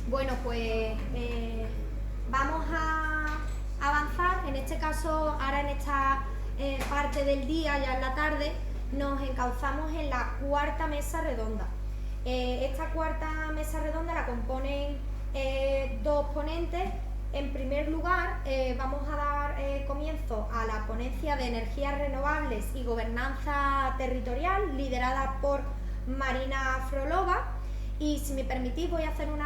Bueno, pues vamos a avanzar. En este caso, ahora en esta parte del día, ya en la tarde, nos encauzamos en la cuarta mesa redonda. Esta cuarta mesa redonda la componen dos ponentes. En primer lugar, vamos a dar comienzo a la ponencia de energías renovables y gobernanza territorial, liderada por Marina Frolova. Y si me permitís, voy a hacer un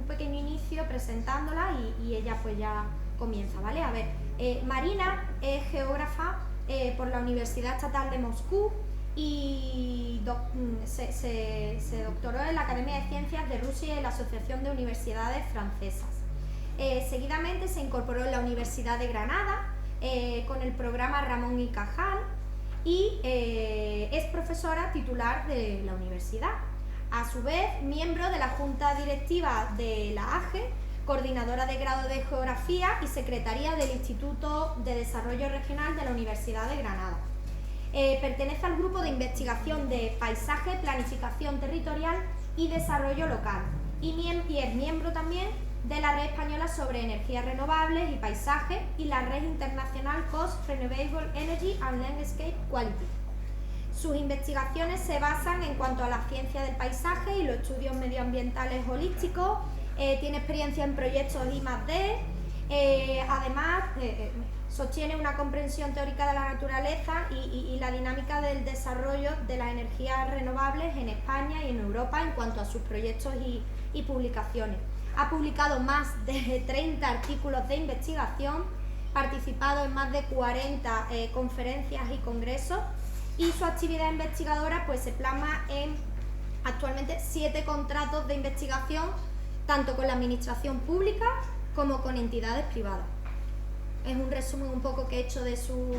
pequeño inicio presentándola y ella pues ya comienza, ¿vale? A ver, Marina es geógrafa por la Universidad Estatal de Moscú y se doctoró en la Academia de Ciencias de Rusia y en la Asociación de Universidades Francesas. Seguidamente se incorporó en la Universidad de Granada con el programa Ramón y Cajal y es profesora titular de la universidad. A su vez, miembro de la Junta Directiva de la AGE, coordinadora de grado de Geografía y secretaria del Instituto de Desarrollo Regional de la Universidad de Granada. Pertenece al grupo de investigación de Paisaje, Planificación Territorial y Desarrollo Local y es miembro también de la Red Española sobre Energías Renovables y Paisaje y la Red Internacional Coast Renewable Energy and Landscape Quality. Sus investigaciones se basan en cuanto a la ciencia del paisaje y los estudios medioambientales holísticos. Tiene experiencia en proyectos I+D. Además, sostiene una comprensión teórica de la naturaleza y la dinámica del desarrollo de las energías renovables en España y en Europa en cuanto a sus proyectos y publicaciones. Ha publicado más de 30 artículos de investigación, participado en más de 40 conferencias y congresos, y su actividad investigadora pues se plasma en actualmente 7 contratos de investigación, tanto con la administración pública como con entidades privadas. Es un resumen un poco que he hecho de su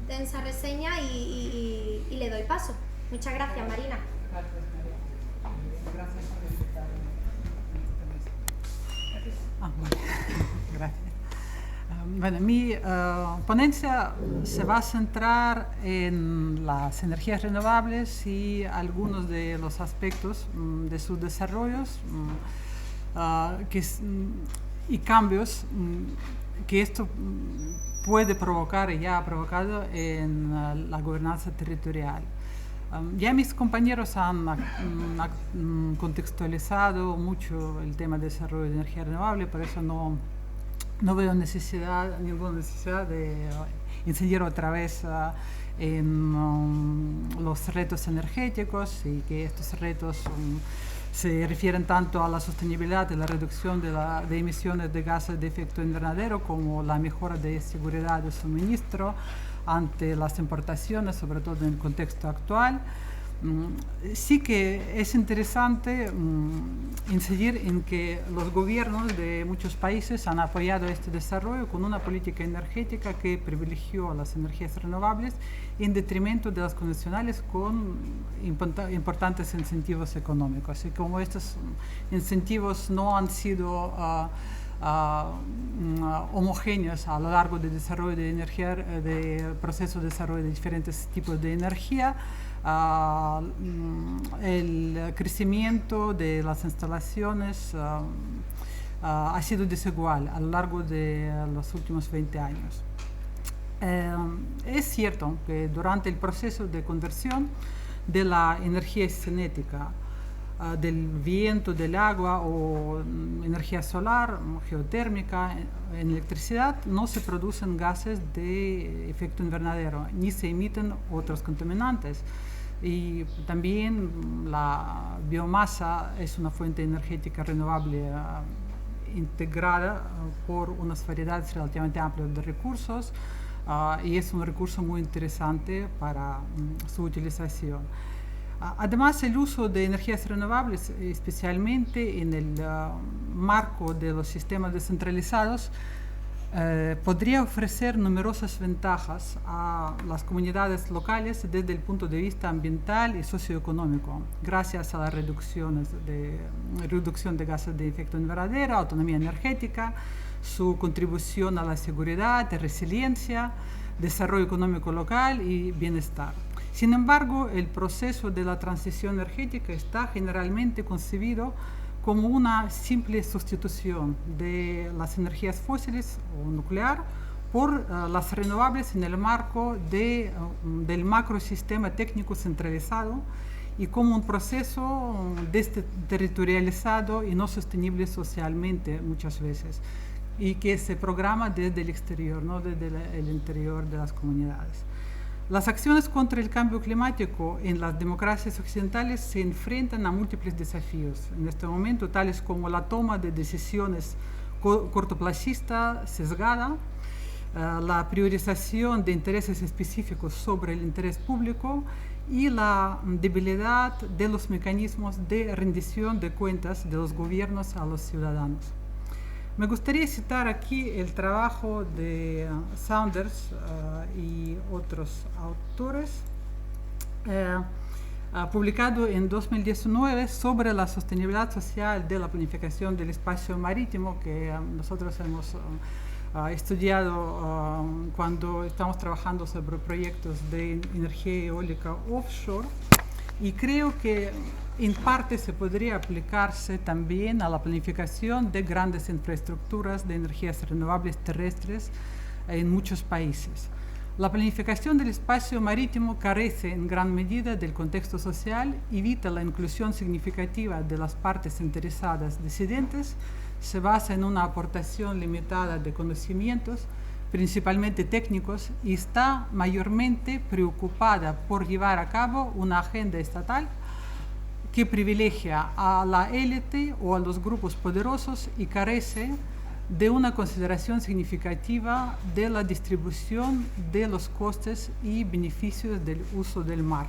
densa reseña y le doy paso. Muchas gracias, Marina. Gracias, María. Gracias por invitarme. Gracias. Bueno, mi ponencia se va a centrar en las energías renovables y algunos de los aspectos de sus desarrollos y cambios que esto puede provocar y ya ha provocado en la gobernanza territorial. Ya mis compañeros han contextualizado mucho el tema de desarrollo de energía renovable, por eso no veo ninguna necesidad de incidir otra vez en los retos energéticos y que estos retos se refieren tanto a la sostenibilidad y la reducción de emisiones de gases de efecto invernadero como la mejora de seguridad de suministro ante las importaciones, sobre todo en el contexto actual. Sí que es interesante incidir en que los gobiernos de muchos países han apoyado este desarrollo con una política energética que privilegió las energías renovables en detrimento de las convencionales con importantes incentivos económicos. Y como estos incentivos no han sido homogéneos a lo largo del desarrollo de energía, de proceso de desarrollo de diferentes tipos de energía, el crecimiento de las instalaciones ha sido desigual a lo largo de los últimos 20 años. Es cierto que durante el proceso de conversión de la energía cinética, del viento, del agua o energía solar, geotérmica, en electricidad, no se producen gases de efecto invernadero ni se emiten otros contaminantes. Y también la biomasa es una fuente energética renovable integrada por unas variedades relativamente amplias de recursos y es un recurso muy interesante para su utilización. Además, el uso de energías renovables, especialmente en el marco de los sistemas descentralizados, podría ofrecer numerosas ventajas a las comunidades locales desde el punto de vista ambiental y socioeconómico, gracias a la reducción de gases de efecto invernadero, autonomía energética, su contribución a la seguridad, resiliencia, desarrollo económico local y bienestar. Sin embargo, el proceso de la transición energética está generalmente concebido como una simple sustitución de las energías fósiles o nuclear por las renovables en el marco del macrosistema técnico centralizado y como un proceso desterritorializado y no sostenible socialmente muchas veces, y que se programa desde el exterior, no desde el interior de las comunidades. Las acciones contra el cambio climático en las democracias occidentales se enfrentan a múltiples desafíos en este momento, tales como la toma de decisiones cortoplacistas sesgada, la priorización de intereses específicos sobre el interés público y la debilidad de los mecanismos de rendición de cuentas de los gobiernos a los ciudadanos. Me gustaría citar aquí el trabajo de Saunders y otros autores, publicado en 2019 sobre la sostenibilidad social de la planificación del espacio marítimo, que nosotros hemos estudiado cuando estamos trabajando sobre proyectos de energía eólica offshore, y creo que en parte se podría aplicarse también a la planificación de grandes infraestructuras de energías renovables terrestres en muchos países. La planificación del espacio marítimo carece en gran medida del contexto social, evita la inclusión significativa de las partes interesadas disidentes, se basa en una aportación limitada de conocimientos, principalmente técnicos, y está mayormente preocupada por llevar a cabo una agenda estatal que privilegia a la élite o a los grupos poderosos y carece de una consideración significativa de la distribución de los costes y beneficios del uso del mar.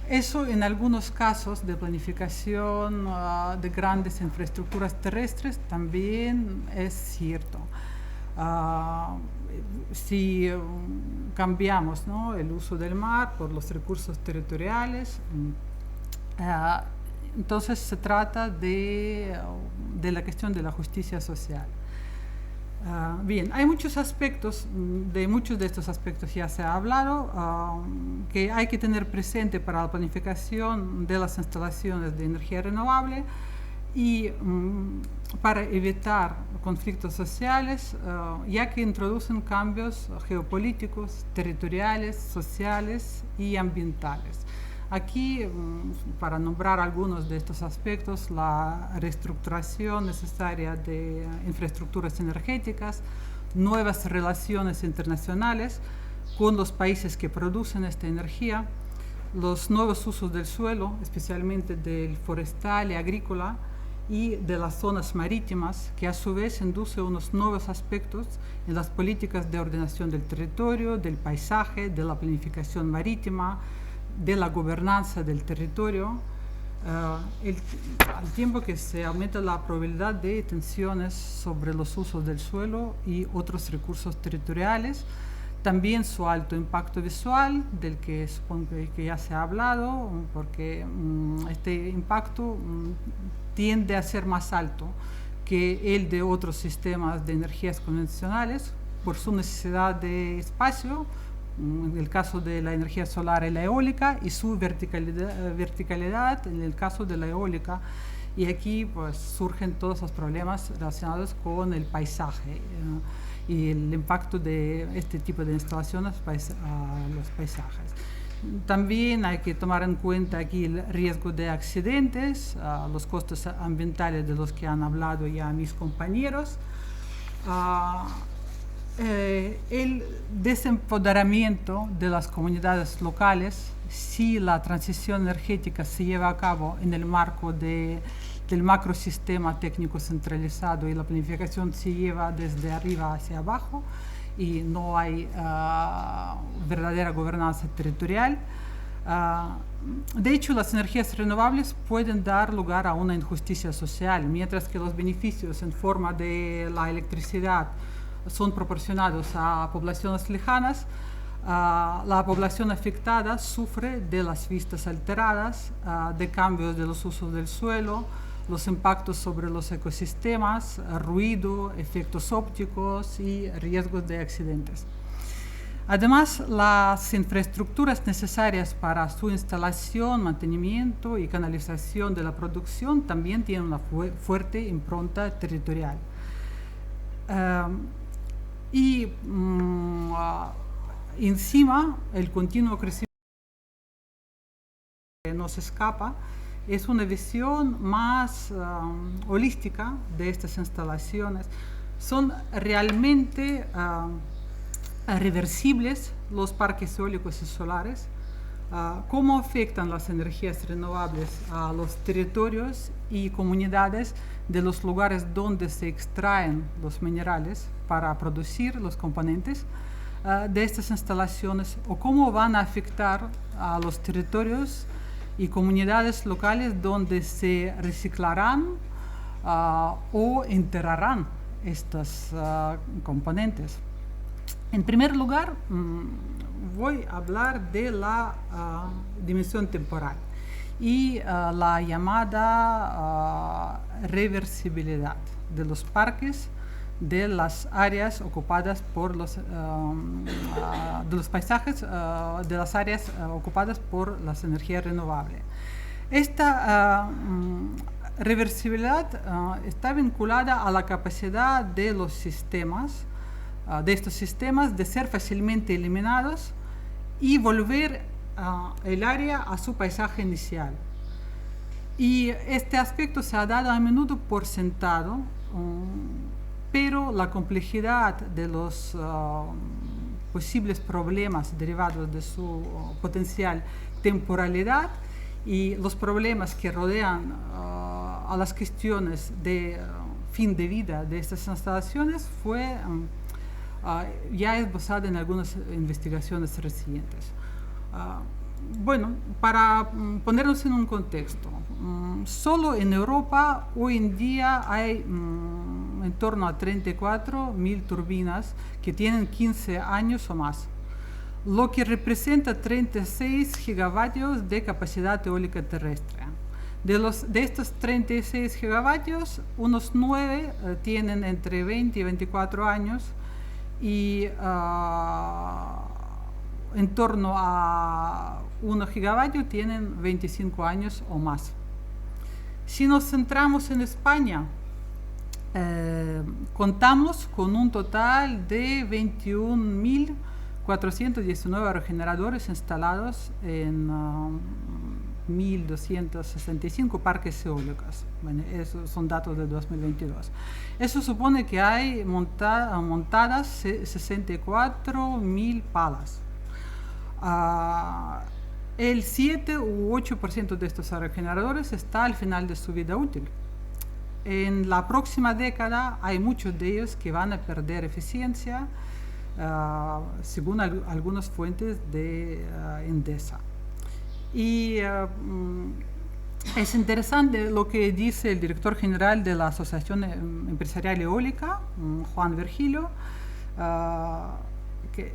Eso en algunos casos de planificación de grandes infraestructuras terrestres también es cierto. Si cambiamos, ¿no?, el uso del mar por los recursos territoriales, entonces se trata de la cuestión de la justicia social. Bien, hay muchos aspectos, de muchos de estos aspectos ya se ha hablado, que hay que tener presente para la planificación de las instalaciones de energía renovable y para evitar conflictos sociales, ya que introducen cambios geopolíticos, territoriales, sociales y ambientales. Aquí, para nombrar algunos de estos aspectos, la reestructuración necesaria de infraestructuras energéticas, nuevas relaciones internacionales con los países que producen esta energía, los nuevos usos del suelo, especialmente del forestal y agrícola, y de las zonas marítimas, que a su vez induce unos nuevos aspectos en las políticas de ordenación del territorio, del paisaje, de la planificación marítima, de la gobernanza del territorio, al tiempo que se aumenta la probabilidad de tensiones sobre los usos del suelo y otros recursos territoriales, también su alto impacto visual, del que supongo que ya se ha hablado, porque este impacto tiende a ser más alto que el de otros sistemas de energías convencionales por su necesidad de espacio, en el caso de la energía solar y la eólica, y su verticalidad en el caso de la eólica. Y aquí pues surgen todos los problemas relacionados con el paisaje y el impacto de este tipo de instalaciones a los paisajes. También hay que tomar en cuenta aquí el riesgo de accidentes, los costos ambientales de los que han hablado ya mis compañeros, el desempoderamiento de las comunidades locales si la transición energética se lleva a cabo en el marco del macrosistema técnico centralizado y la planificación se lleva desde arriba hacia abajo y no hay verdadera gobernanza territorial. De hecho, las energías renovables pueden dar lugar a una injusticia social, mientras que los beneficios en forma de la electricidad son proporcionados a poblaciones lejanas. La población afectada sufre de las vistas alteradas, de cambios de los usos del suelo, los impactos sobre los ecosistemas, ruido, efectos ópticos y riesgos de accidentes. Además, las infraestructuras necesarias para su instalación, mantenimiento y canalización de la producción también tienen una fuerte impronta territorial. Encima, el continuo crecimiento que nos escapa es una visión más holística de estas instalaciones. Son realmente reversibles los parques eólicos y solares. ¿Cómo afectan las energías renovables a los territorios y comunidades de los lugares donde se extraen los minerales para producir los componentes de estas instalaciones? ¿O cómo van a afectar a los territorios y comunidades locales donde se reciclarán o enterrarán estos componentes? En primer lugar, voy a hablar de la dimensión temporal y la llamada reversibilidad de los parques, de las áreas ocupadas por los de los paisajes, de las áreas ocupadas por las energías renovables. Esta reversibilidad está vinculada a la capacidad de los sistemas, de estos sistemas, de ser fácilmente eliminados y volver el área a su paisaje inicial. Y este aspecto se ha dado a menudo por sentado, pero la complejidad de los posibles problemas derivados de su potencial temporalidad y los problemas que rodean a las cuestiones de fin de vida de estas instalaciones fue ya esbozada en algunas investigaciones recientes. Bueno, para ponernos en un contexto, solo en Europa hoy en día hay en torno a 34.000 turbinas que tienen 15 años o más, lo que representa 36 gigavatios de capacidad eólica terrestre. De estos 36 gigavatios, unos 9 tienen entre 20 y 24 años y en torno a 1 gigavatio tienen 25 años o más. Si nos centramos en España, contamos con un total de 21.419 aerogeneradores instalados en 1.265 parques eólicos. Bueno, esos son datos de 2022. Eso supone que hay montadas 64.000 palas. El 7 u 8% de estos aerogeneradores está al final de su vida útil. En la próxima década hay muchos de ellos que van a perder eficiencia, según algunas fuentes de Endesa. Y es interesante lo que dice el director general de la Asociación Empresarial Eólica, Juan Virgilio, que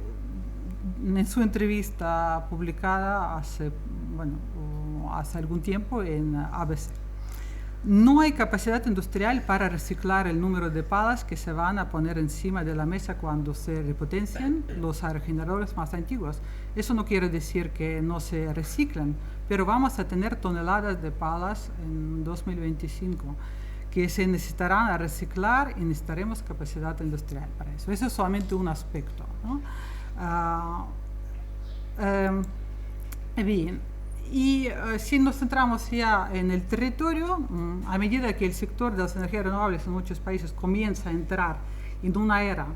en su entrevista publicada hace algún tiempo en ABC. No hay capacidad industrial para reciclar el número de palas que se van a poner encima de la mesa cuando se repotencian los aerogeneradores más antiguos. Eso no quiere decir que no se reciclen, pero vamos a tener toneladas de palas en 2025 que se necesitarán a reciclar y necesitaremos capacidad industrial para eso. Eso es solamente un aspecto, ¿no? Bien. Y si nos centramos ya en el territorio, a medida que el sector de las energías renovables en muchos países comienza a entrar en una era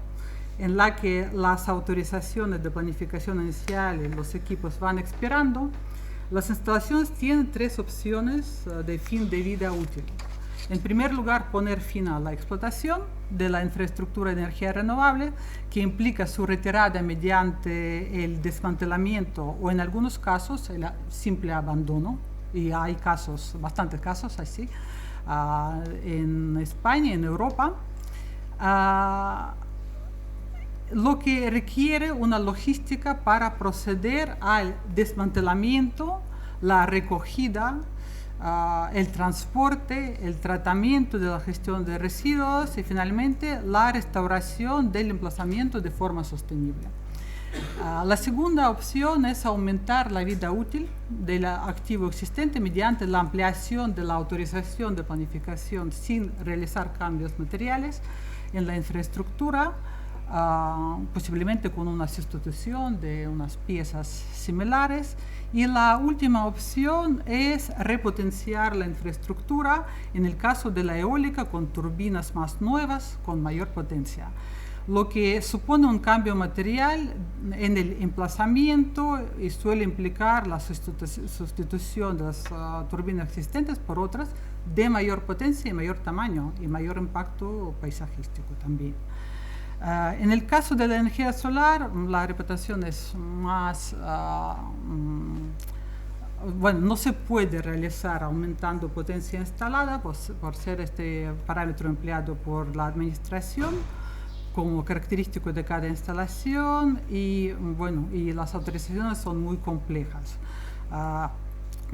en la que las autorizaciones de planificación inicial y los equipos van expirando, las instalaciones tienen tres opciones de fin de vida útil. En primer lugar, poner fin a la explotación de la infraestructura de energía renovable, que implica su retirada mediante el desmantelamiento o en algunos casos el simple abandono, y hay casos, bastantes casos así, en España y en Europa, lo que requiere una logística para proceder al desmantelamiento, la recogida, el transporte, el tratamiento de la gestión de residuos y finalmente la restauración del emplazamiento de forma sostenible. La segunda opción es aumentar la vida útil del activo existente mediante la ampliación de la autorización de planificación sin realizar cambios materiales en la infraestructura, posiblemente con una sustitución de unas piezas similares. Y la última opción es repotenciar la infraestructura en el caso de la eólica con turbinas más nuevas con mayor potencia, lo que supone un cambio material en el emplazamiento y suele implicar la sustitución de las turbinas existentes por otras de mayor potencia y mayor tamaño y mayor impacto paisajístico también. En el caso de la energía solar, la reputación es más, bueno, no se puede realizar aumentando potencia instalada por ser este parámetro empleado por la administración como característico de cada instalación y, bueno, y las autorizaciones son muy complejas.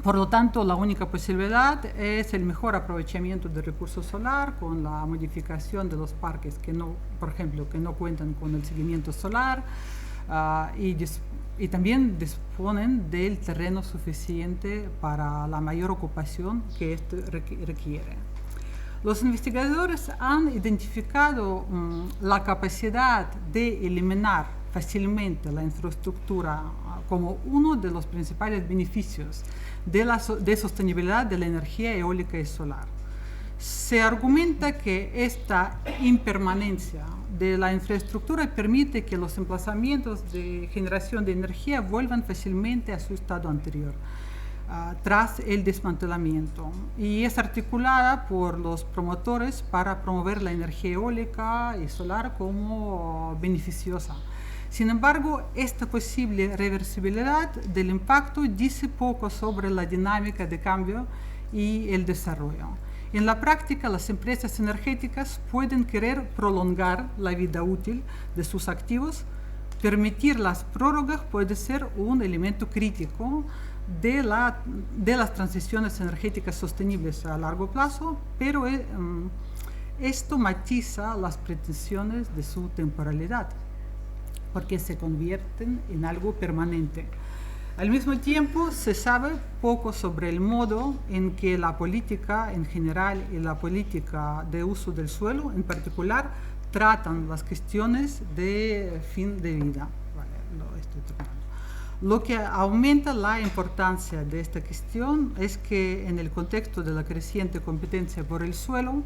Por lo tanto, la única posibilidad es el mejor aprovechamiento del recurso solar con la modificación de los parques que no, por ejemplo, que no cuentan con el seguimiento solar y también disponen del terreno suficiente para la mayor ocupación que esto requiere. Los investigadores han identificado la capacidad de eliminar fácilmente la infraestructura como uno de los principales beneficios de sostenibilidad de la energía eólica y solar. Se argumenta que esta impermanencia de la infraestructura permite que los emplazamientos de generación de energía vuelvan fácilmente a su estado anterior tras el desmantelamiento, y es articulada por los promotores para promover la energía eólica y solar como beneficiosa. Sin embargo, esta posible reversibilidad del impacto dice poco sobre la dinámica de cambio y el desarrollo. En la práctica, las empresas energéticas pueden querer prolongar la vida útil de sus activos. Permitir las prórrogas puede ser un elemento crítico de las transiciones energéticas sostenibles a largo plazo, pero esto matiza las pretensiones de su temporalidad, porque se convierten en algo permanente. Al mismo tiempo, se sabe poco sobre el modo en que la política en general y la política de uso del suelo en particular tratan las cuestiones de fin de vida. Vale, lo estoy tocando. Lo que aumenta la importancia de esta cuestión es que en el contexto de la creciente competencia por el suelo,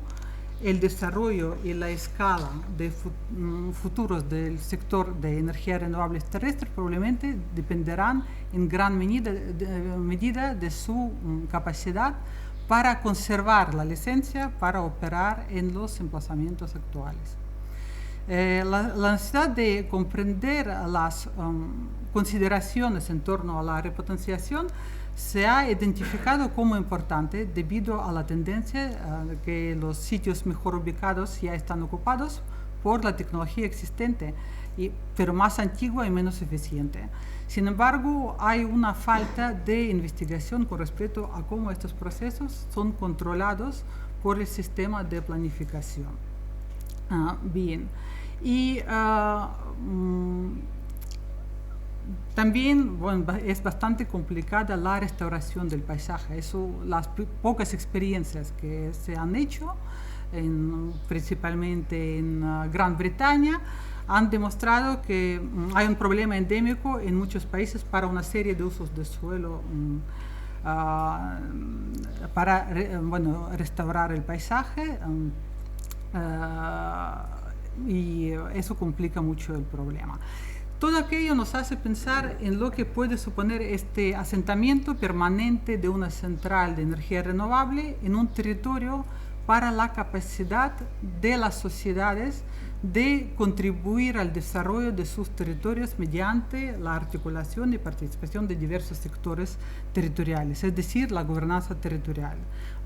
el desarrollo y la escala de futuros del sector de energías renovables terrestres probablemente dependerán en gran medida de su capacidad para conservar la licencia para operar en los emplazamientos actuales. La necesidad de comprender las consideraciones en torno a la repotenciación se ha identificado como importante debido a la tendencia que los sitios mejor ubicados ya están ocupados por la tecnología existente, pero más antigua y menos eficiente. Sin embargo, hay una falta de investigación con respecto a cómo estos procesos son controlados por el sistema de planificación. Bien, y también, bueno, es bastante complicada la restauración del paisaje. Las pocas experiencias que se han hecho, principalmente en Gran Bretaña, han demostrado que hay un problema endémico en muchos países para una serie de usos de suelo para restaurar el paisaje, y eso complica mucho el problema. Todo aquello nos hace pensar en lo que puede suponer este asentamiento permanente de una central de energía renovable en un territorio para la capacidad de las sociedades de contribuir al desarrollo de sus territorios mediante la articulación y participación de diversos sectores territoriales, es decir, la gobernanza territorial.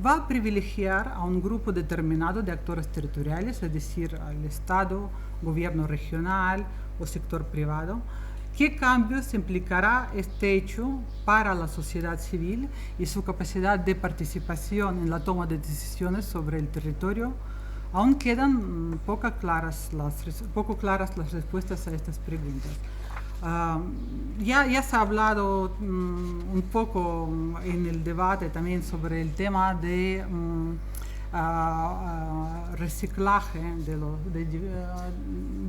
Va a privilegiar a un grupo determinado de actores territoriales, es decir, al Estado, gobierno regional o sector privado. ¿Qué cambios implicará este hecho para la sociedad civil y su capacidad de participación en la toma de decisiones sobre el territorio? Aún quedan poco claras las respuestas a estas preguntas. Ya se ha hablado un poco en el debate también sobre el tema de reciclaje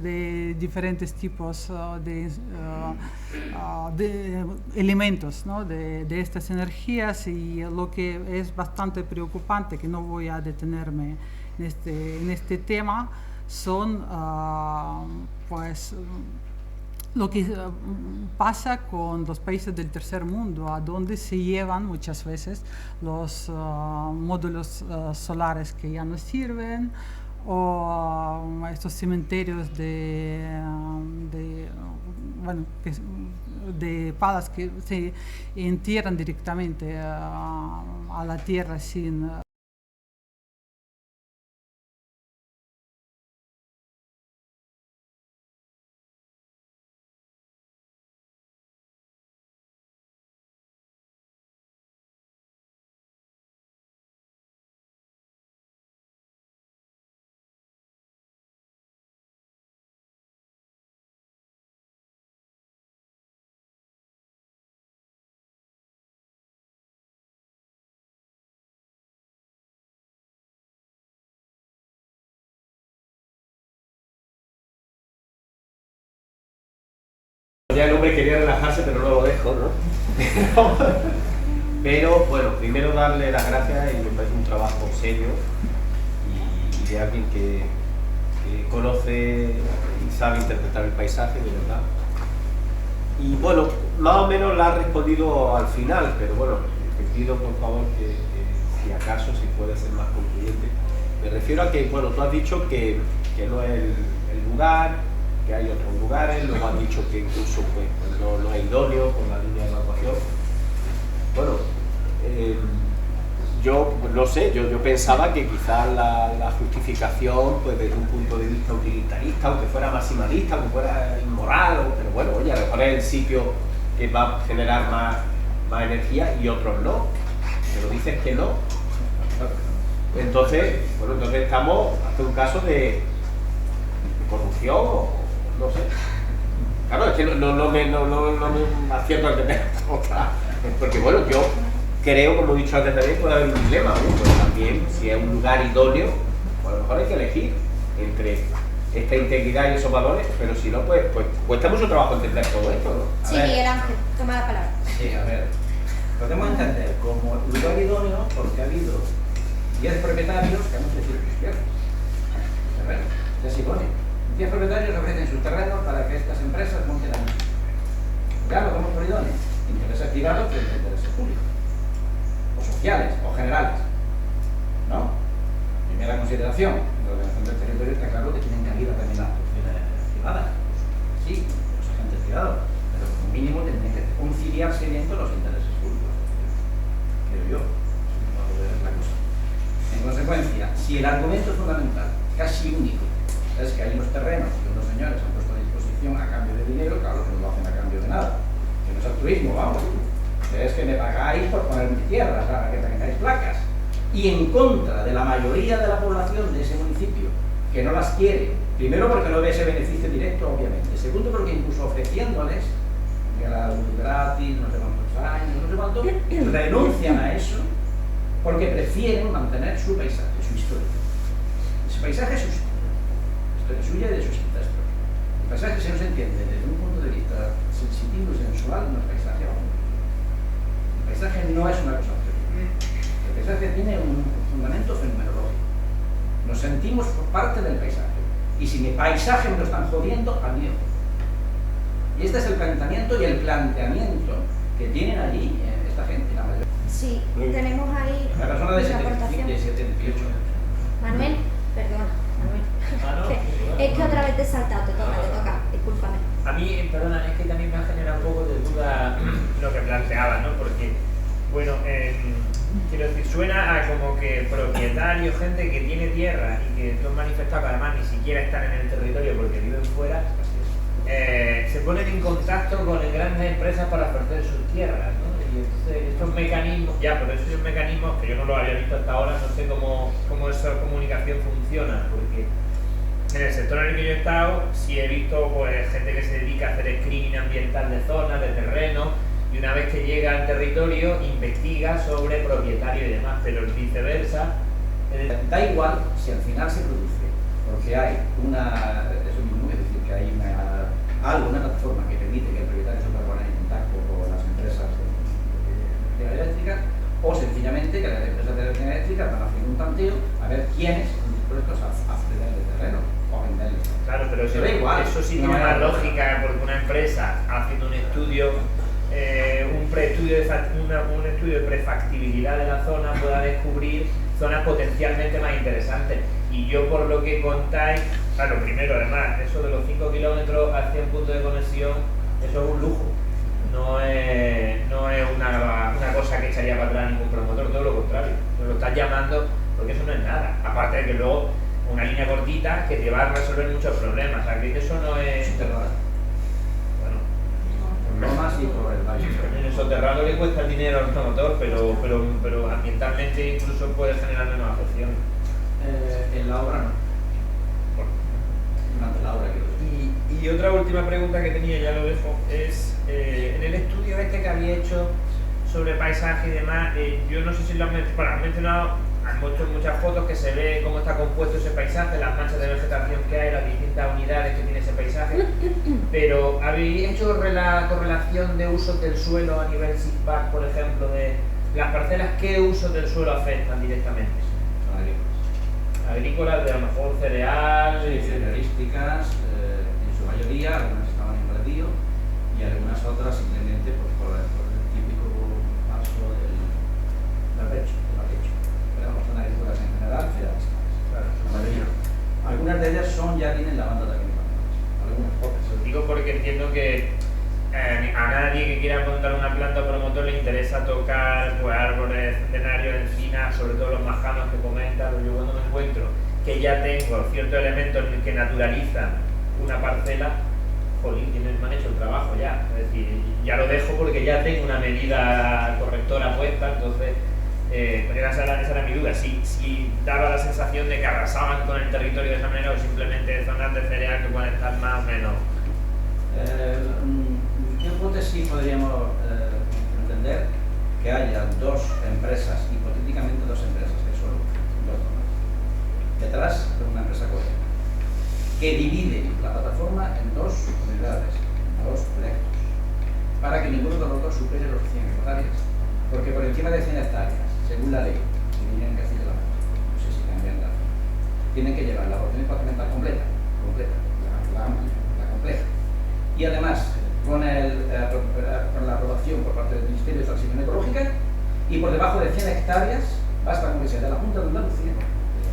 de diferentes tipos de elementos, ¿no? de estas energías, y lo que es bastante preocupante, que no voy a detenerme en este tema, son pues lo que pasa con los países del tercer mundo, a donde se llevan muchas veces los módulos solares que ya no sirven, o estos cementerios bueno, de palas que se entierran directamente a la tierra sin Ya el hombre quería relajarse, pero no lo dejo, ¿no? Pero bueno, primero darle las gracias, y me parece un trabajo serio y de alguien que conoce y sabe interpretar el paisaje, de verdad. Y bueno, más o menos la ha respondido al final, pero bueno, te pido por favor que si acaso, si puede ser más concluyente. Me refiero a que, bueno, tú has dicho que no es el lugar, que hay otros lugares, luego has dicho que incluso pues, no es idóneo con la línea de evacuación. Bueno, yo no sé, yo pensaba que quizás la justificación, pues desde un punto de vista utilitarista, aunque fuera maximalista, aunque fuera inmoral, pero bueno, oye, a lo mejor es el sitio que va a generar más energía y otros no, pero dices que no. Entonces, bueno, entonces estamos ante un caso de corrupción o no sé. Claro, es que no me acierto a entender otra. Porque bueno, yo creo, como he dicho antes también, puede haber un dilema, ¿no? Pues también, si es un lugar idóneo, pues a lo mejor hay que elegir entre esta integridad y esos valores, pero si no, pues cuesta mucho trabajo entender todo esto, ¿no? Sí, Miguel Ángel, toma la palabra. Sí, a ver, podemos entender como lugar idóneo porque ha habido 10 propietarios que han ofrecido sus tierras. Terrenos, ya se pone. 10 propietarios ofrecen sus terrenos para que estas empresas monten allí. Ya lo damos por idóneo. Intereses privados frente a intereses públicos. O sociales, o generales. ¿No? Primera consideración, la ordenación del territorio está claro que tienen cabida también las opciones privadas. Sí, los agentes privados. Pero como mínimo tendrían que conciliarse bien con los intereses públicos. Creo yo. Es un modo de ver la cosa. En consecuencia, si el argumento fundamental, casi único, es que hay unos terrenos que unos señores han puesto a disposición a cambio de dinero, claro que no lo hacen a cambio de nada, que no es altruismo, vamos, es que me pagáis por poner mis tierras, para que tengáis placas, y en contra de la mayoría de la población de ese municipio, que no las quiere, primero porque no ve ese beneficio directo, obviamente, segundo porque incluso ofreciéndoles la luz gratis, no sé cuántos años, no sé cuánto, renuncian a eso porque prefieren mantener su paisaje, su historia. Ese paisaje es su historia suya y de sus ancestros. El paisaje se nos entiende desde un punto de vista sensitivo y sensual, no es paisaje. El paisaje no es una cosa objetiva. El paisaje tiene un fundamento fenomenológico. Nos sentimos por parte del paisaje. Y si mi paisaje me lo están jodiendo, adiós. Y este es el planteamiento y el planteamiento que tienen allí esta gente, la mayoría. Sí, tenemos ahí Una persona de una 78 años. Manuel, perdona, Manuel. Es que otra vez te he saltado, te toca, discúlpame. A mí, perdona, es que también me ha generado un poco de duda lo que planteabas, ¿no? Porque, bueno, quiero decir, suena a como que propietarios, gente que tiene tierra y que tú has manifestado que además ni siquiera están en el territorio porque viven fuera, se ponen en contacto con grandes empresas para ofrecer sus tierras, ¿no? Y entonces estos mecanismos, pero esos mecanismos que yo no los había visto hasta ahora, no sé cómo esa comunicación funciona, porque en el sector en el que yo he estado sí he visto pues gente que se dedica que hacer screening ambiental de zonas, de terreno, y una vez que llega al territorio investiga sobre propietario y demás, pero viceversa. Da igual si al final se produce, porque hay eso mismo, es decir, que hay una plataforma que permite que el propietario se pueda poner en contacto con las empresas de energía eléctrica, o sencillamente que las empresas de energía eléctrica van a hacer un tanteo a ver quiénes están dispuestos a ceder el terreno o a venderlo. Claro, pero eso sí no tiene más hay- lógica, porque una empresa haciendo un estudio, un estudio de prefactibilidad de la zona pueda descubrir zonas potencialmente más interesantes. Y yo, por lo que contáis, claro, primero, además, eso de los 5 kilómetros a 100 puntos de conexión, eso es un lujo. No es una cosa que echaría para atrás ningún promotor, todo lo contrario. Nos lo estás llamando porque eso no es nada. Aparte de que luego una línea cortita que te va a resolver muchos problemas. O sea, que eso no es... Soterrada. Bueno, Por Lomas y por el Valle. en el soterrado le cuesta el dinero al promotor, pero ambientalmente incluso puede generar menos afección. En la obra no. Durante la obra, quiero decir. Y otra última pregunta que tenía, ya lo dejo, es en el estudio este que había hecho sobre paisaje y demás, yo no sé si lo han mencionado, han puesto muchas fotos que se ve cómo está compuesto ese paisaje, las manchas de vegetación que hay, las distintas unidades que tiene ese paisaje, pero ¿habéis hecho correlación de usos del suelo a nivel SIGPAC, por ejemplo, de las parcelas? ¿Qué usos del suelo afectan directamente? Son agrícolas. Agrícolas, de a lo mejor cereal, Cerealísticas, en su mayoría, algunas estaban en baldío y algunas otras simplemente pues, por el típico paso del pecho, del barbecho. Pero no son agrícolas en general, cerealísticas. claro, La mayoría. Algunas de ellas ya tienen lavanda también. Algunas pocas. Lo digo porque entiendo que a nadie que quiera montar una planta promotor le interesa tocar pues, árboles centenarios, encinas, sobre todo los majanos que comentan. Yo cuando me encuentro que ya tengo ciertos elementos que naturalizan una parcela, jolín, me han hecho el trabajo ya. Es decir, ya lo dejo porque ya tengo una medida correctora puesta, entonces esa era mi duda. Si daba la sensación de que arrasaban con el territorio de esa manera o simplemente zonas de cereal que pueden estar más o menos. ¿Qué hipótesis podríamos entender que haya dos empresas, hipotéticamente dos empresas, que son dos nomás, detrás de una empresa coherente, que dividen la plataforma en dos unidades, en dos proyectos, para que ninguno de los dos supere los 100 hectáreas? Porque por encima de 100 hectáreas, según la ley, que viene en Castilla-La Mancha, no sé si cambian la ley, tienen que llevar la ordenación patrimental completa, la amplia, la compleja. Y además, con la aprobación por parte del Ministerio de Transición Ecológica, y por debajo de 100 hectáreas, basta con que sea de la Junta de Andalucía,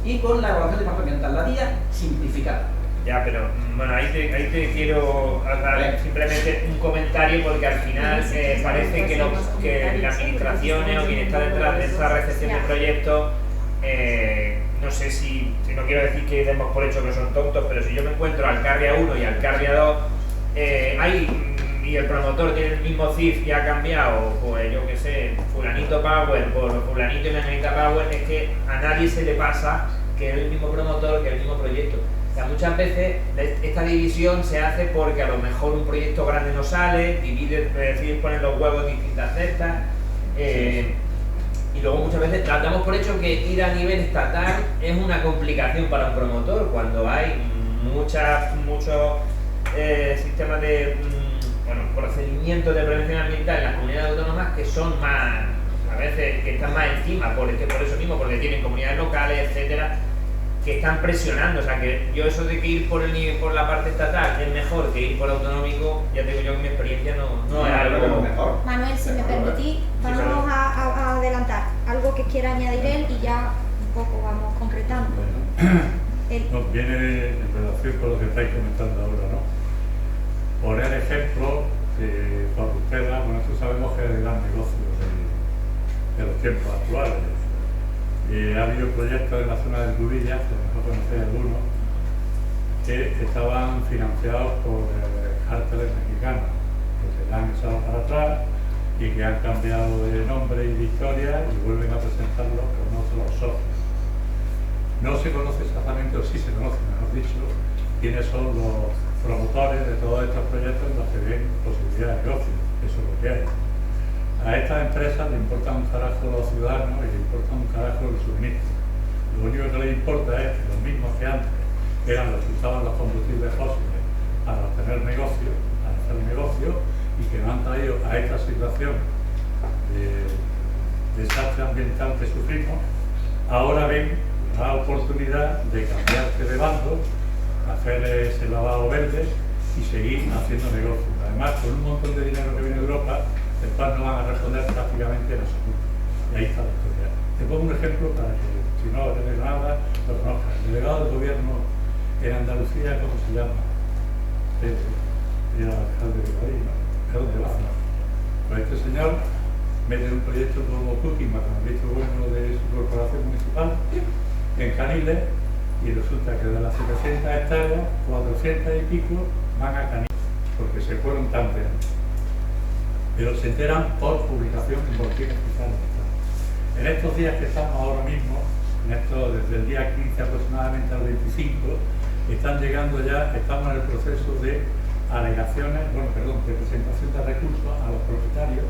y con la evaluación de impacto ambiental, la vía simplificada. Ya, pero bueno, ahí te quiero dar simplemente un comentario porque al final parece que las administraciones o quien está detrás de esta recepción de proyectos, no sé si no quiero decir que demos por hecho que son tontos, pero si yo me encuentro al Carria 1 y al Carria 2, y el promotor tiene el mismo CIF y ha cambiado, pues yo qué sé, fulanito Power por fulanito y menganita Power, es que a nadie se le pasa que es el mismo promotor, que es el mismo proyecto. O sea, muchas veces esta división se hace porque a lo mejor un proyecto grande no sale, decides poner los huevos en distintas cestas, y luego muchas veces damos por hecho que ir a nivel estatal es una complicación para un promotor, cuando hay muchos sistemas de procedimientos de prevención ambiental en las comunidades autónomas que son más, a veces, que están más encima, por eso mismo, porque tienen comunidades locales, etcétera, que están presionando. O sea, que yo eso de que ir por la parte estatal es mejor que ir por autonómico, ya te digo yo que mi experiencia no es algo mejor. Manuel, si me permitís, vamos a adelantar algo que quiera añadir él y ya un poco vamos concretando. Nos viene en relación con lo que estáis comentando ahora, ¿no? Poner ejemplo de Corruptela, bueno, nosotros sabemos que es el gran negocio de los tiempos actuales. Ha habido proyectos en la zona de Cubilla, que a lo mejor conocéis algunos, que estaban financiados por cárteles mexicanos, que se le han echado para atrás y que han cambiado de nombre y de historia y vuelven a presentarlos con otros socios. No se conoce exactamente, o sí se conoce, mejor dicho, quiénes son los promotores de todos estos proyectos en los que ven posibilidades de negocio. Eso es lo que hay. A estas empresas le importa un carajo los ciudadanos y le importa un carajo el suministro. Lo único que les importa es que los mismos que antes eran los que usaban los combustibles fósiles para obtener negocio, para hacer negocio, y que nos han traído a esta situación de desastre ambiental que sufrimos, ahora ven la oportunidad de cambiarse de bando, hacer ese lavado verde y seguir haciendo negocio. Además, con un montón de dinero que viene de Europa, el cual no van a responder prácticamente en absoluto. Y ahí está la historia. Te pongo un ejemplo para que, si no tenés nada, lo conozcas. El delegado del gobierno en Andalucía, ¿cómo se llama? Era el alcalde de Madrid, ¿no? ¿De dónde va? Pues este señor mete un proyecto como Cooking, con el visto bueno de su corporación municipal, en Caniles, y resulta que de las 700 hectáreas, 400 y pico van a Caniles, porque se fueron tanto. Pero se enteran por publicación en boletines oficiales. En estos días que estamos ahora mismo, desde el día 15 aproximadamente al 25, están llegando ya, estamos en el proceso de alegaciones, de presentación de recursos a los propietarios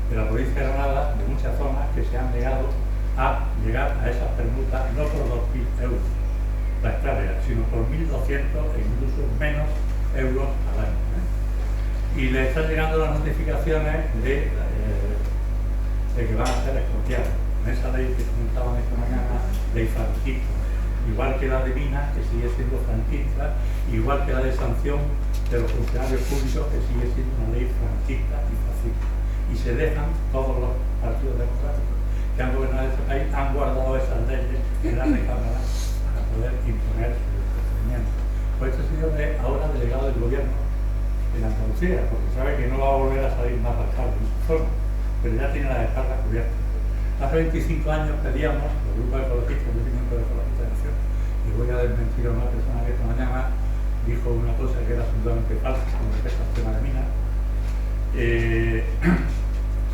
de la provincia de Granada, de muchas zonas que se han negado a llegar a esas permutas, no por 2.000 euros la hectárea, sino por 1.200 e incluso menos euros al año. Y le están llegando las notificaciones de que van a ser expropiados. En esa ley que comentaban esta mañana, ley franquista, igual que la de Minas, que sigue siendo franquista, igual que la de sanción de los funcionarios públicos, que sigue siendo una ley franquista y fascista. Y se dejan todos los partidos democráticos que han gobernado este país, han guardado esas leyes en la Cámara para poder imponer su procedimiento. Pues este señor es ahora delegado del gobierno en Andalucía, porque sabe que no va a volver a salir más alcalde en su zona, pero ya tiene las espaldas cubiertas. Hace 25 años pedíamos, el grupo de ecologistas, el movimiento de ecologistas de Nación, y voy a desmentir a una persona que esta mañana dijo una cosa que era absolutamente falsa con respecto al tema de Minas.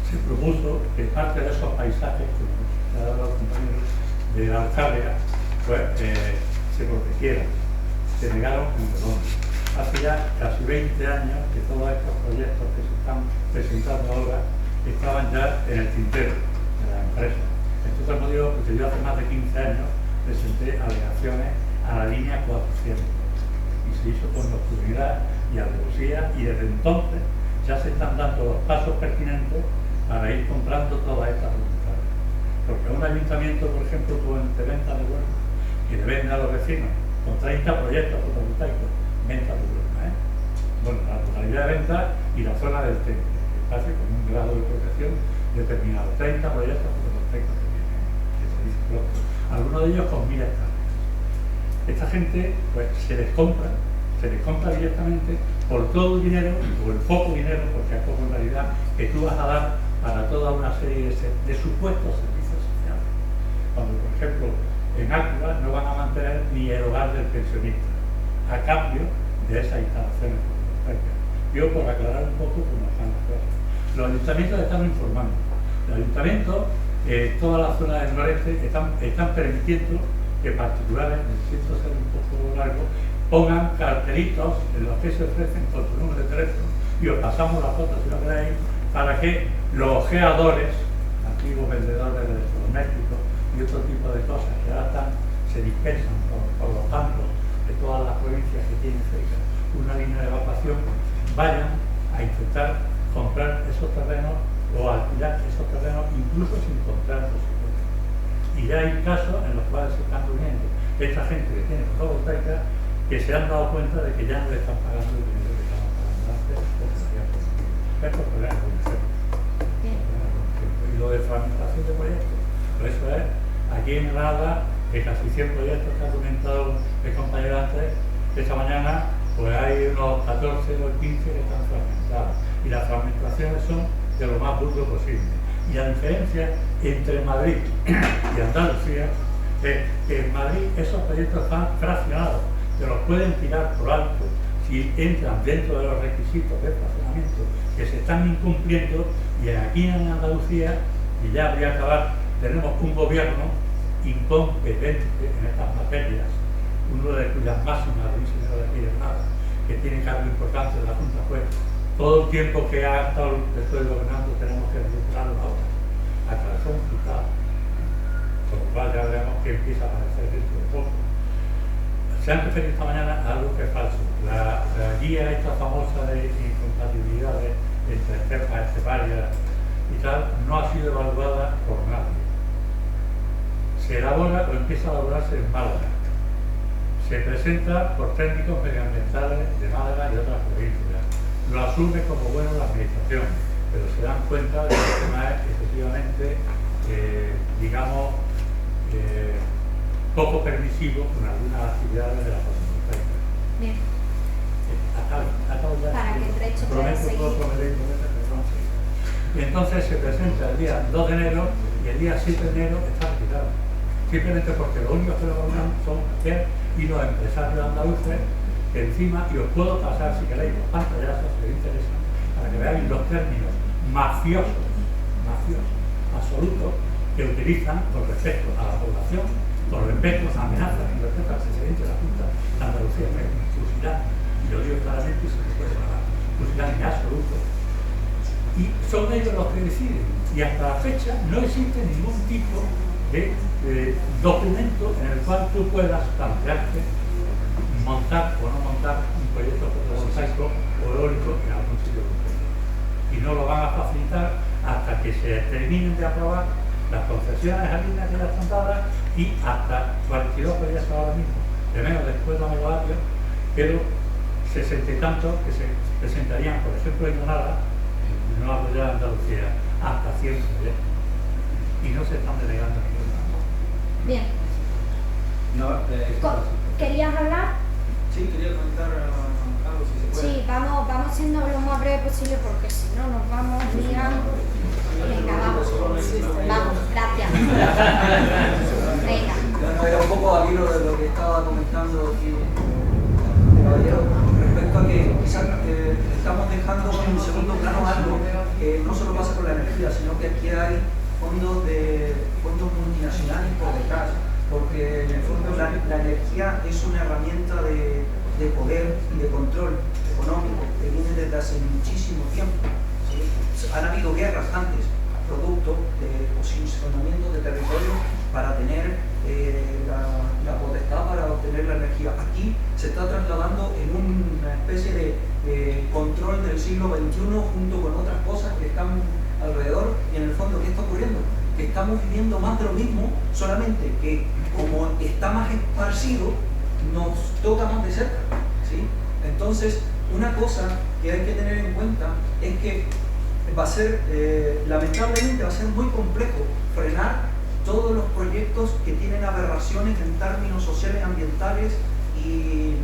Se propuso que parte de esos paisajes, como se ha dado a los compañeros de la Alcaldía, pues se protegieran, se negaron en redondo. Hace ya casi 20 años que todos estos proyectos que se están presentando ahora estaban ya en el tintero de la empresa. Esto te lo digo porque yo hace más de 15 años presenté alegaciones a la línea 400 y se hizo con nocturnidad y alevosía, y desde entonces ya se están dando los pasos pertinentes para ir comprando todas estas voluntades. Porque un ayuntamiento, por ejemplo, de venta de huertos, que le vende a los vecinos con 30 proyectos fotovoltaicos, venta de huertos, bueno, la localidad de venta y la zona del temple, que hace con un grado de protección determinado, 30 proyectos fotovoltaicos que se dice pronto, algunos de ellos con 1.000 hectáreas. Esta gente, pues, se les compra directamente por todo el dinero, o el poco dinero, porque es poco en realidad, que tú vas a dar para toda una serie de supuestos servicios sociales. Cuando, por ejemplo, en Áquila no van a mantener ni el hogar del pensionista, a cambio de esas instalaciones fotovoltaicas. Yo, por aclarar un poco cómo están las cosas. Los ayuntamientos están informando. Los ayuntamientos, toda la zona del noreste, están permitiendo que particulares, necesito ser un poco largo, pongan cartelitos en los que se ofrecen con su número de teléfono, y os pasamos las fotos si lo queréis, para que los ojeadores, antiguos vendedores de electrodomésticos y otro tipo de cosas que ahora se dispersan por los bancos de todas las provincias que tienen cerca una línea de evacuación, vayan a intentar comprar esos terrenos o alquilar esos terrenos, incluso sin comprar los impuestos. Y ya hay casos en los cuales se están reuniendo esta gente que tiene fotovoltaica, que se han dado cuenta de que ya no le están pagando el dinero que estaban pagando antes, porque se habían conseguido. Esto es la evolución. Y lo de fragmentación de proyectos, por eso es, aquí en Granada, de casi 100 proyectos que ha comentado el compañero antes, esta mañana, pues hay unos 14 o 15 que están fragmentados. Y las fragmentaciones son de lo más burdo posible. Y la diferencia entre Madrid y Andalucía es que en Madrid esos proyectos están fraccionados, se los pueden tirar por alto si entran dentro de los requisitos de fraccionamiento que se están incumpliendo, y aquí en Andalucía, y ya voy a acabar, tenemos un gobierno incompetente en estas materias, uno de cuyas máximas de un señor de aquí de Granada, que tiene cargo importante de la Junta fue todo el tiempo que ha estado el estoy gobernando tenemos que recuperarlo ahora, hasta el resultado. Por lo cual ya veremos que empieza a aparecer dentro de poco. Se han referido esta mañana a algo que es falso. La guía esta famosa de incompatibilidades entre cepas esteparias y tal no ha sido evaluada por nadie. Se elabora o empieza a elaborarse en Málaga. Se presenta por técnicos medioambientales de Málaga y otras provincias. Lo asume como bueno la administración, pero se dan cuenta de que el tema es efectivamente, digamos, poco permisivo con algunas actividades de la fotovoltaica. Bien. Acabo ya. Para que entre hechos puedan seguir. Y entonces se presenta el día 2 de enero y el día 7 de enero está retirado. Simplemente porque lo único que lo gobiernan son ER y los empresarios andaluces, que encima, y os puedo pasar si queréis los pantallazos que os interesan, para que veáis los términos mafiosos absolutos que utilizan con respecto a la población, con respecto a amenazas, con respecto al presidente de la Junta de Andalucía, que es fusilán, y lo digo claramente y se me puede llamar fusilán en absoluto. Y son ellos los que deciden, y hasta la fecha no existe ningún tipo de documento en el cual tú puedas plantearte montar o no montar un proyecto fotovoltaico o eólico en algún sitio concreto. Y no lo van a facilitar hasta que se terminen de aprobar las concesiones a líneas que ya están dadas y hasta 42 proyectos ahora mismo, de menos de 50 megavatios, pero 60 y tantos que se presentarían, por ejemplo, en Granada, no hablo ya de Andalucía, hasta 100 proyectos. Y no se están delegando ningún lado. Bien. No, ¿Querías hablar? Sí, quería comentar algo si se puede. Sí, vamos siendo lo más breve posible porque si no nos vamos liando. Venga, vamos. Vamos, gracias. Venga. Bueno, era un poco al hilo de lo que estaba comentando aquí el caballero, respecto a que quizás estamos dejando en segundo plano algo que no solo pasa con la energía, sino que aquí hay fondos multinacionales por detrás, porque en el fondo la energía es una herramienta de poder y de control económico que viene desde hace muchísimo tiempo. ¿Sí? Han habido guerras antes, producto de posicionamiento de territorio para tener la potestad para obtener la energía. Aquí se está trasladando en una especie de control del siglo XXI junto con otras cosas que están alrededor, y en el fondo, ¿qué está ocurriendo? Que estamos viviendo más de lo mismo, solamente que como está más esparcido, nos toca más de cerca, ¿sí? Entonces, una cosa que hay que tener en cuenta es que va a ser, lamentablemente, va a ser muy complejo frenar todos los proyectos que tienen aberraciones en términos sociales, ambientales y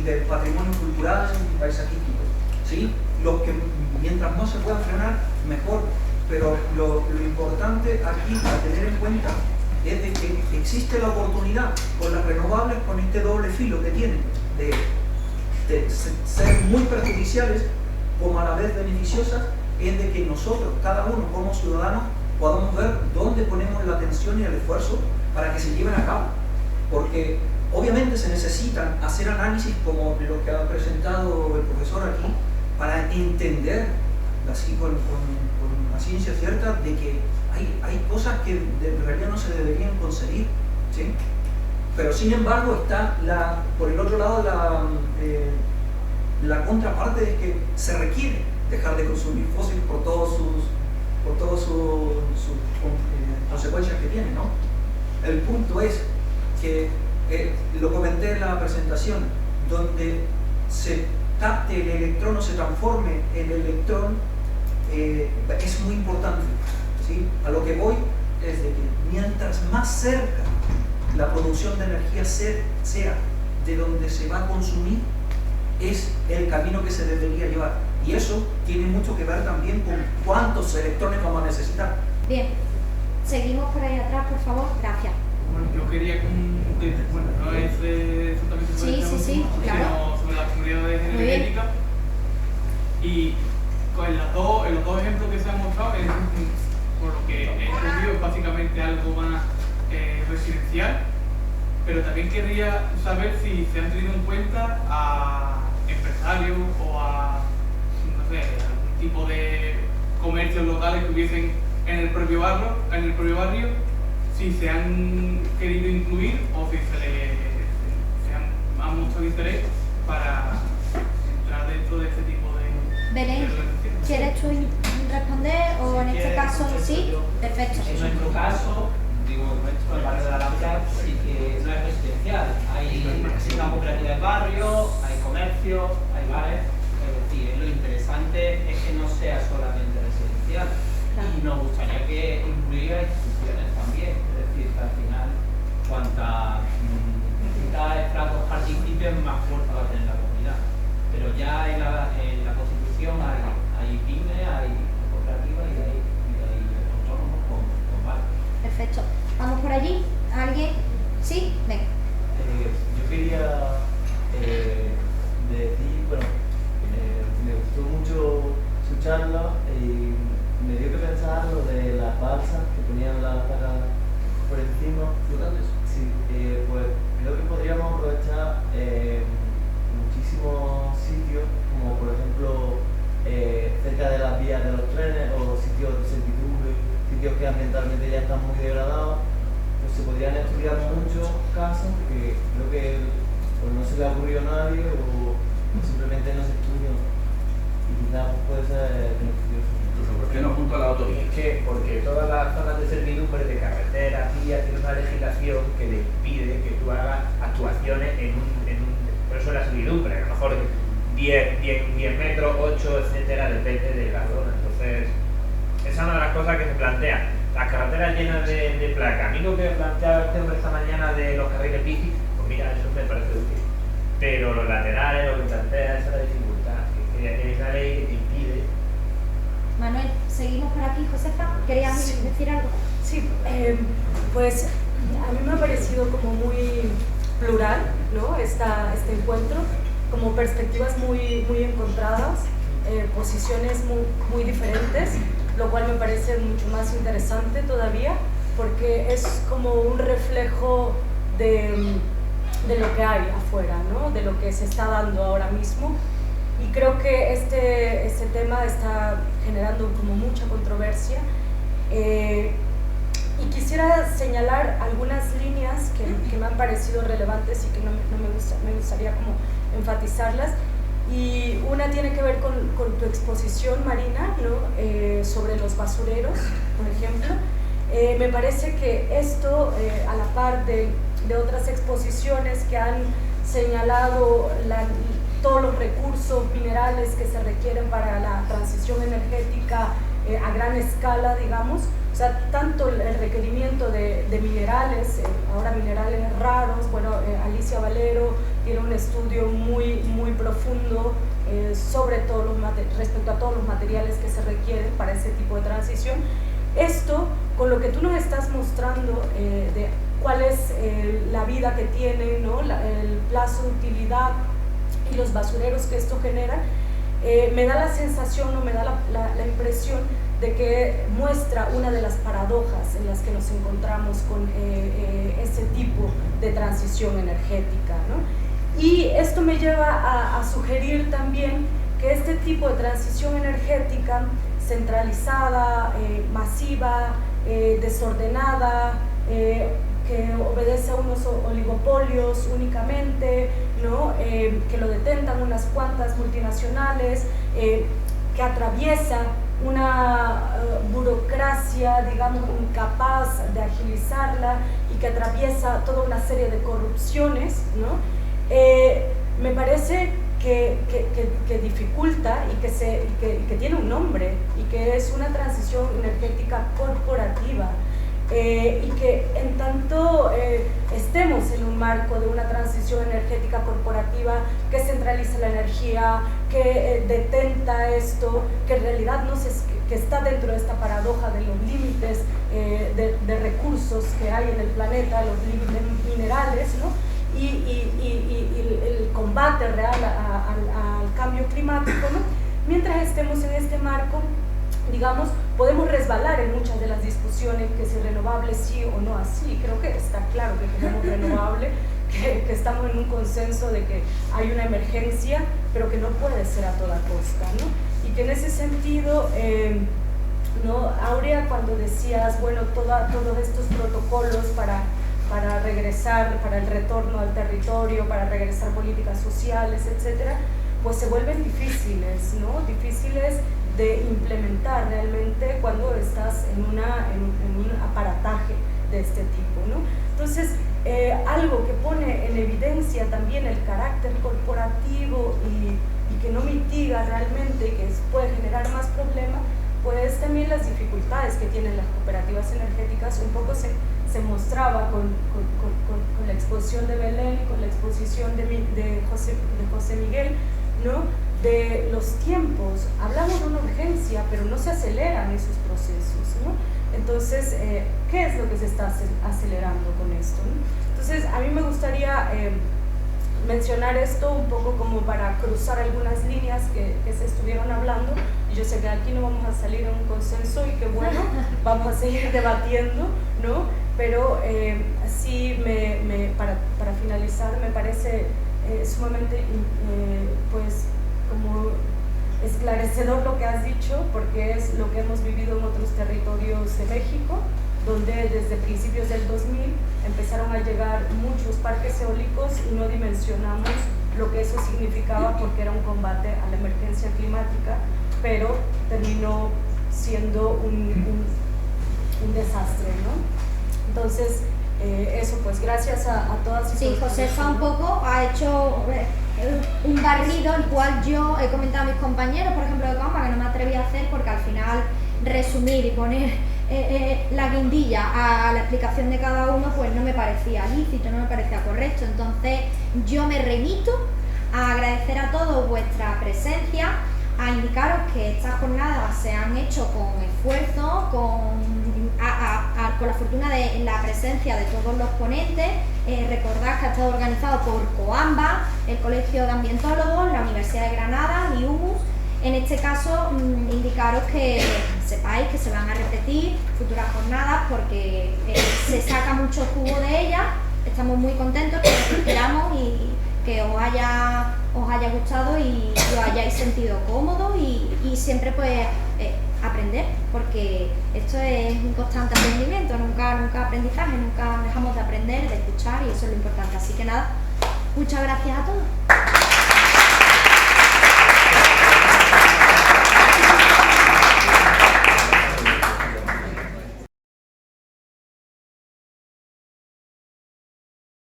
del patrimonio cultural y paisajístico, ¿sí? Los que mientras más se puedan frenar, mejor. Pero lo importante aquí a tener en cuenta es de que existe la oportunidad con las renovables, con este doble filo que tienen de ser muy perjudiciales como a la vez beneficiosas, es de que nosotros, cada uno como ciudadanos, podamos ver dónde ponemos la atención y el esfuerzo para que se lleven a cabo. Porque obviamente se necesitan hacer análisis como lo que ha presentado el profesor aquí, para entender, así con la ciencia cierta, de que hay cosas que en realidad no se deberían concebir, ¿sí? Pero sin embargo está por el otro lado la contraparte es que se requiere dejar de consumir fósiles por todas sus consecuencias que tiene, ¿no? El punto es que lo comenté en la presentación, donde se capte el electrón o se transforme el electrón, es muy importante, ¿sí? A lo que voy es de que mientras más cerca la producción de energía sea de donde se va a consumir, es el camino que se debería llevar. Y eso tiene mucho que ver también con cuántos electrones vamos a necesitar. Bien, seguimos por ahí atrás, por favor, gracias. Bueno, yo quería bueno, no es exactamente sobre Sí, sino claro. sobre las comunidades energéticas. Y en los dos ejemplos que se han mostrado, por lo que he entendido, es básicamente algo más residencial, pero también querría saber si se han tenido en cuenta a empresarios o a, no sé, algún tipo de comercios locales que hubiesen en el propio barrio, si se han querido incluir o si han mostrado interés para entrar dentro de este tipo de Belén, organizaciones. ¿quieres tú responder o en este caso sí? Perfecto. En nuestro caso, digo, nuestro el barrio de la Lambda sí que no es residencial. Hay una cooperativa de barrio, hay comercio, hay bares. Es decir, lo interesante es que no sea solamente residencial. Y nos gustaría que incluya instituciones también. Es decir, que al final, cuantas estratos participen, más fuerza va a tener la comunidad. Pero ya en la Constitución hay pymes, hay cooperativas y hay autónomos con bares. Perfecto. Vamos por allí. ¿Alguien? ¿Sí? Venga. Yo quería decir, bueno, me gustó mucho su charla y me dio que pensar lo de las balsas que ponían las placas por encima. ¿Flotantes? Sí, pues creo que podríamos aprovechar muchísimos sitios, como por ejemplo cerca de las vías de los trenes o sitios de servitud, sitios que ambientalmente ya están muy degradados. Pues se podrían estudiar muchos casos que creo que pues, no se le ha ocurrido a nadie o simplemente no se estudian y quizás puede ser beneficioso. Incluso, ¿por qué no junto a la autovía? Es que porque todas las zonas de servidumbre de carreteras, vías, tienen una legislación que le impide que tú hagas actuaciones por eso la servidumbre, a lo mejor 10 metros, 8, etcétera, depende de la zona. Entonces, esa es una de las cosas que se plantean. Las carreteras llenas de placas. A mí lo que planteaba este hombre esta mañana de los carriles bici, pues mira, eso me parece útil. Pero los laterales, lo que plantea, esa es la dificultad. Que hay una ley que te impide. Manuel, seguimos por aquí. Josefa, ¿querías decir algo? Sí, pues a mí me ha parecido como muy plural, ¿no? Este encuentro, como perspectivas muy encontradas, posiciones muy diferentes, lo cual me parece mucho más interesante todavía, porque es como un reflejo de lo que hay afuera, ¿no? De lo que se está dando ahora mismo. Y creo que este tema está generando como mucha controversia. Y quisiera señalar algunas líneas que me han parecido relevantes y que me gustaría como enfatizarlas. Y una tiene que ver con tu exposición, Marina, ¿no? Sobre los basureros, por ejemplo. Me parece que esto, a la par de otras exposiciones que han señalado todos los recursos minerales que se requieren para la transición energética a gran escala, digamos, o sea, tanto el requerimiento de minerales, ahora minerales raros, bueno, Alicia Valero tiene un estudio muy profundo sobre respecto a todos los materiales que se requieren para ese tipo de transición. Esto, con lo que tú nos estás mostrando de cuál es la vida que tiene, ¿no? El plazo de utilidad y los basureros que esto genera, me da la sensación o me da la impresión de que muestra una de las paradojas en las que nos encontramos con ese tipo de transición energética, ¿no? Y esto me lleva a sugerir también que este tipo de transición energética centralizada, masiva, desordenada, que obedece a unos oligopolios únicamente, ¿no? Que lo detentan unas cuantas multinacionales, que atraviesa una burocracia, digamos, incapaz de agilizarla y que atraviesa toda una serie de corrupciones, ¿no? Me parece que dificulta y que tiene un nombre y que es una transición energética corporativa. Y que en tanto estemos en un marco de una transición energética corporativa que centraliza la energía, que detenta esto, que en realidad que está dentro de esta paradoja de los límites de recursos que hay en el planeta, los límites minerales, ¿no? y el combate real al cambio climático, ¿no? Mientras estemos en este marco, digamos, podemos resbalar en muchas de las discusiones que si renovable sí o no así. Creo que está claro que queremos renovable, que estamos en un consenso de que hay una emergencia, pero que no puede ser a toda costa, ¿no? Y que en ese sentido, ¿no? Aurea, cuando decías, bueno, todos estos protocolos para regresar, para el retorno al territorio, para regresar políticas sociales, etcétera, pues se vuelven difíciles, ¿no? Difíciles de implementar realmente cuando estás en un aparataje de este tipo, ¿no? Entonces, algo que pone en evidencia también el carácter corporativo y que no mitiga realmente, que puede generar más problemas, pues también las dificultades que tienen las cooperativas energéticas. Un poco se mostraba con la exposición de Belén y con la exposición de José Miguel, ¿no? De los tiempos. Hablamos de una urgencia, pero no se aceleran esos procesos, ¿no? Entonces, ¿qué es lo que se está acelerando con esto, ¿no? Entonces, a mí me gustaría mencionar esto un poco como para cruzar algunas líneas que se estuvieron hablando. Y yo sé que aquí no vamos a salir en un consenso y que bueno, vamos a seguir debatiendo, ¿no? Pero sí, para finalizar, me parece sumamente pues como esclarecedor lo que has dicho, porque es lo que hemos vivido en otros territorios de México, donde desde principios del 2000 empezaron a llegar muchos parques eólicos y no dimensionamos lo que eso significaba, porque era un combate a la emergencia climática, pero terminó siendo un desastre, ¿no? Entonces, eso, pues gracias a todas y sí, Josefa un poco ha hecho un barrido, el cual yo he comentado a mis compañeros, por ejemplo, de Compa, que no me atreví a hacer, porque al final resumir y poner la guindilla a la explicación de cada uno, pues no me parecía lícito, no me parecía correcto. Entonces yo me remito a agradecer a todos vuestra presencia, a indicaros que estas jornadas se han hecho con esfuerzo, con la fortuna de la presencia de todos los ponentes. Recordad que ha estado organizado por COAMBA, el Colegio de Ambientólogos, la Universidad de Granada y Humus. En este caso, indicaros que sepáis que se van a repetir futuras jornadas, porque se saca mucho jugo de ellas. Estamos muy contentos, que os esperamos y que os haya gustado y os hayáis sentido cómodos y siempre pues aprender, porque esto es un constante aprendimiento, nunca aprendizaje, nunca dejamos de aprender, de escuchar, y eso es lo importante. Así que nada, muchas gracias a todos.